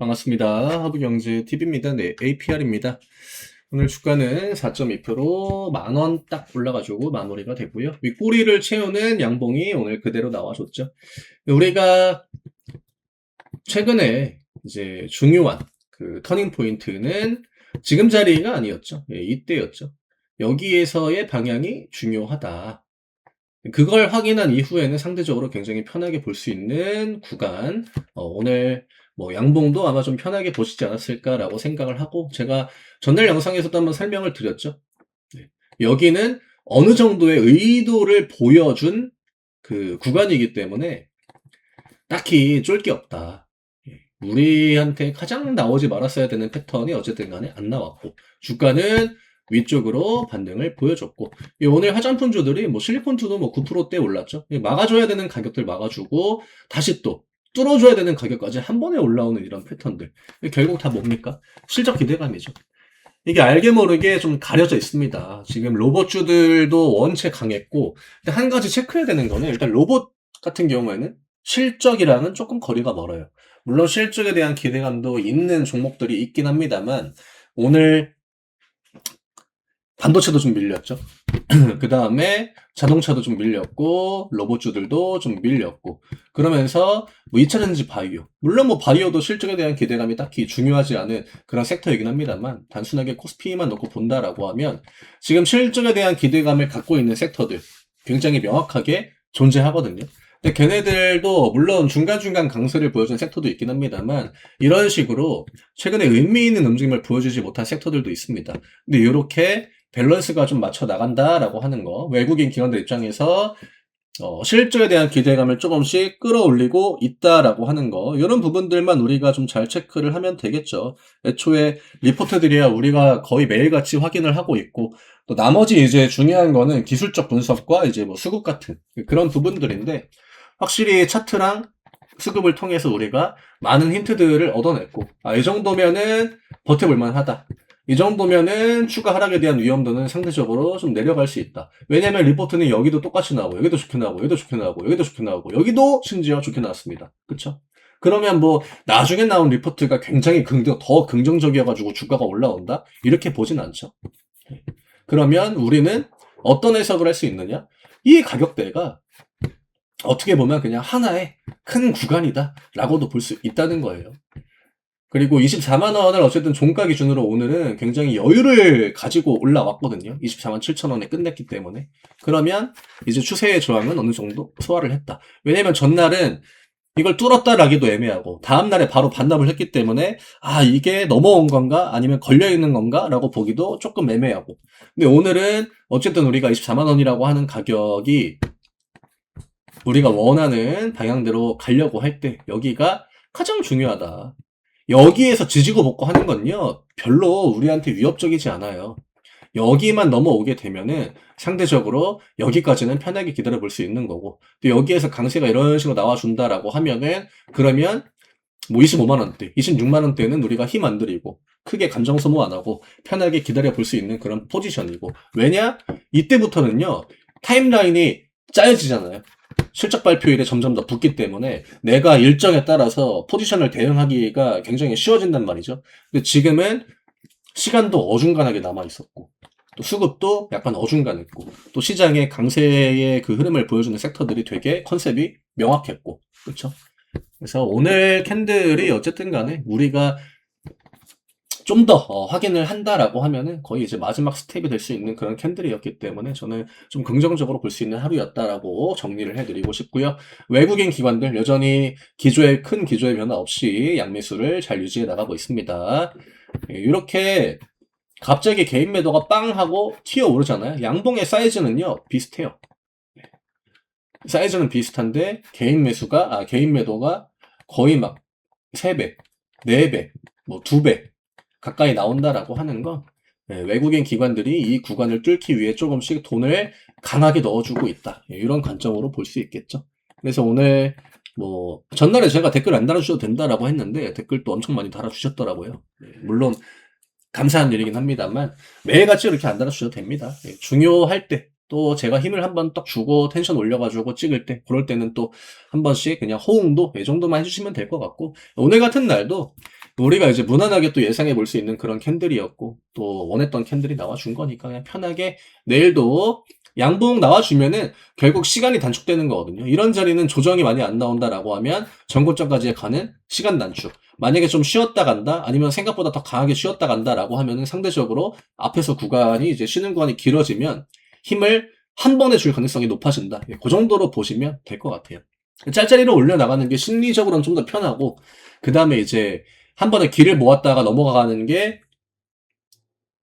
반갑습니다. 하부경제TV입니다. 네, APR입니다. 오늘 주가는 4.2% 만원 딱 올라가지고 마무리가 되고요. 윗꼬리를 채우는 양봉이 오늘 그대로 나와줬죠. 우리가 최근에 이제 중요한 그 터닝 포인트는 지금 자리가 아니었죠. 예, 이때였죠. 여기에서의 방향이 중요하다. 그걸 확인한 이후에는 상대적으로 굉장히 편하게 볼 수 있는 구간, 오늘 뭐 양봉도 아마 좀 편하게 보시지 않았을까라고 생각을 하고, 제가 전날 영상에서도 한번 설명을 드렸죠. 네. 여기는 어느 정도의 의도를 보여준 그 구간이기 때문에 딱히 쫄 게 없다. 예. 우리한테 가장 나오지 말았어야 되는 패턴이 어쨌든 간에 안 나왔고, 주가는 위쪽으로 반등을 보여줬고, 오늘 화장품주들이 뭐 실리콘주도 뭐 9%대 올랐죠. 막아줘야 되는 가격들 막아주고, 다시 또 뚫어줘야 되는 가격까지 한 번에 올라오는 이런 패턴들. 결국 다 뭡니까? 실적 기대감이죠. 이게 알게 모르게 좀 가려져 있습니다. 지금 로봇주들도 원체 강했고, 근데 한 가지 체크해야 되는 거는 일단 로봇 같은 경우에는 실적이랑은 조금 거리가 멀어요. 물론 실적에 대한 기대감도 있는 종목들이 있긴 합니다만, 오늘 반도체도 좀 밀렸죠. 그 다음에 자동차도 좀 밀렸고, 로봇주들도 좀 밀렸고, 그러면서 뭐 2차전지 바이오. 물론 뭐 바이오도 실적에 대한 기대감이 딱히 중요하지 않은 그런 섹터이긴 합니다만, 단순하게 코스피만 놓고 본다라고 하면, 지금 실적에 대한 기대감을 갖고 있는 섹터들, 굉장히 명확하게 존재하거든요. 근데 걔네들도 물론 중간중간 강세를 보여준 섹터도 있긴 합니다만, 이런 식으로 최근에 의미 있는 움직임을 보여주지 못한 섹터들도 있습니다. 근데 이렇게 밸런스가 좀 맞춰 나간다라고 하는 거, 외국인 기관들 입장에서 실적에 대한 기대감을 조금씩 끌어올리고 있다라고 하는 거, 이런 부분들만 우리가 좀 잘 체크를 하면 되겠죠. 애초에 리포트들이야 우리가 거의 매일같이 확인을 하고 있고, 또 나머지 이제 중요한 거는 기술적 분석과 이제 뭐 수급 같은 그런 부분들인데, 확실히 차트랑 수급을 통해서 우리가 많은 힌트들을 얻어냈고, 이 정도면은 버텨볼만 하다. 이 정도면은 추가 하락에 대한 위험도는 상대적으로 좀 내려갈 수 있다. 왜냐면 리포트는 여기도 똑같이 나오고, 여기도 좋게 나오고, 여기도 좋게 나오고, 여기도 좋게 나오고, 여기도 심지어 좋게 나왔습니다. 그쵸? 그러면 뭐 나중에 나온 리포트가 굉장히 더 긍정적이어가지고 주가가 올라온다? 이렇게 보진 않죠. 그러면 우리는 어떤 해석을 할 수 있느냐? 이 가격대가 어떻게 보면 그냥 하나의 큰 구간이다 라고도 볼 수 있다는 거예요. 그리고 24만원을 어쨌든 종가 기준으로 오늘은 굉장히 여유를 가지고 올라왔거든요. 24만 7천원에 끝냈기 때문에. 그러면 이제 추세의 저항은 어느 정도 소화를 했다. 왜냐면 전날은 이걸 뚫었다라기도 애매하고, 다음날에 바로 반납을 했기 때문에 이게 넘어온 건가 아니면 걸려있는 건가 라고 보기도 조금 애매하고, 근데 오늘은 어쨌든 우리가 24만원이라고 하는 가격이 우리가 원하는 방향대로 가려고 할 때 여기가 가장 중요하다. 여기에서 지지고 볶고 하는 건요, 별로 우리한테 위협적이지 않아요. 여기만 넘어오게 되면은 상대적으로 여기까지는 편하게 기다려 볼 수 있는 거고, 또 여기에서 강세가 이런 식으로 나와준다라고 하면은, 그러면 뭐 25만원대, 26만원대는 우리가 힘 안 들이고 크게 감정 소모 안 하고 편하게 기다려 볼 수 있는 그런 포지션이고, 왜냐? 이때부터는요, 타임라인이 짜여지잖아요. 실적 발표일에 점점 더 붙기 때문에 내가 일정에 따라서 포지션을 대응하기가 굉장히 쉬워진단 말이죠. 근데 지금은 시간도 어중간하게 남아 있었고, 또 수급도 약간 어중간했고, 또 시장의 강세의 그 흐름을 보여주는 섹터들이 되게 컨셉이 명확했고, 그렇죠? 그래서 오늘 캔들이 어쨌든 간에 우리가 좀 더 확인을 한다라고 하면은 거의 이제 마지막 스텝이 될 수 있는 그런 캔들이었기 때문에 저는 좀 긍정적으로 볼 수 있는 하루였다라고 정리를 해드리고 싶고요. 외국인 기관들 여전히 큰 기조의 변화 없이 양매수를 잘 유지해 나가고 있습니다. 이렇게 갑자기 개인 매도가 빵 하고 튀어 오르잖아요. 양봉의 사이즈는요 비슷해요. 사이즈는 비슷한데 개인 매도가 거의 막 3배, 4배, 뭐 2배 가까이 나온다라고 하는 건, 외국인 기관들이 이 구간을 뚫기 위해 조금씩 돈을 강하게 넣어주고 있다. 이런 관점으로 볼 수 있겠죠. 그래서 오늘 뭐 전날에 제가 댓글 안 달아주셔도 된다라고 했는데 댓글도 엄청 많이 달아주셨더라고요. 물론 감사한 일이긴 합니다만 매일같이 이렇게 안 달아주셔도 됩니다. 중요할 때 또 제가 힘을 한번 딱 주고 텐션 올려가지고 찍을 때 그럴 때는 또 한 번씩 그냥 호응도 이 정도만 해주시면 될 것 같고, 오늘 같은 날도 우리가 이제 무난하게 또 예상해 볼 수 있는 그런 캔들이었고 또 원했던 캔들이 나와준 거니까 그냥 편하게 내일도 양봉 나와주면은 결국 시간이 단축되는 거거든요. 이런 자리는 조정이 많이 안 나온다라고 하면 전고점까지 가는 시간 단축. 만약에 좀 쉬었다 간다, 아니면 생각보다 더 강하게 쉬었다 간다라고 하면은 상대적으로 앞에서 구간이 이제 쉬는 구간이 길어지면 힘을 한 번에 줄 가능성이 높아진다. 그 정도로 보시면 될 것 같아요. 짤짤이로 올려나가는 게 심리적으로는 좀 더 편하고, 그 다음에 이제 한 번에 길을 모았다가 넘어가는 게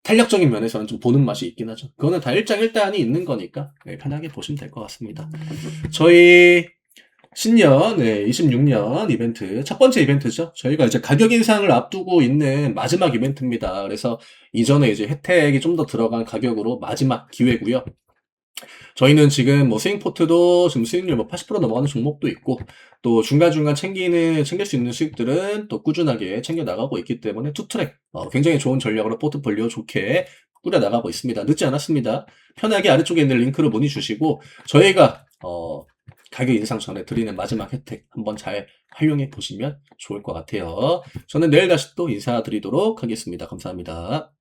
탄력적인 면에서는 좀 보는 맛이 있긴 하죠. 그거는 다 일장일단이 있는 거니까 편하게 보시면 될 것 같습니다. 저희 신년 26년 이벤트 첫 번째 이벤트죠. 저희가 이제 가격 인상을 앞두고 있는 마지막 이벤트입니다. 그래서 이전에 이제 혜택이 좀 더 들어간 가격으로 마지막 기회고요. 저희는 지금 뭐 스윙포트도 지금 수익률 뭐 80% 넘어가는 종목도 있고, 또 중간중간 챙길 수 있는 수익들은 또 꾸준하게 챙겨 나가고 있기 때문에 투트랙 굉장히 좋은 전략으로 포트폴리오 좋게 꾸려 나가고 있습니다. 늦지 않았습니다. 편하게 아래쪽에 있는 링크로 문의 주시고 저희가 가격 인상 전에 드리는 마지막 혜택 한번 잘 활용해 보시면 좋을 것 같아요. 저는 내일 다시 또 인사드리도록 하겠습니다. 감사합니다.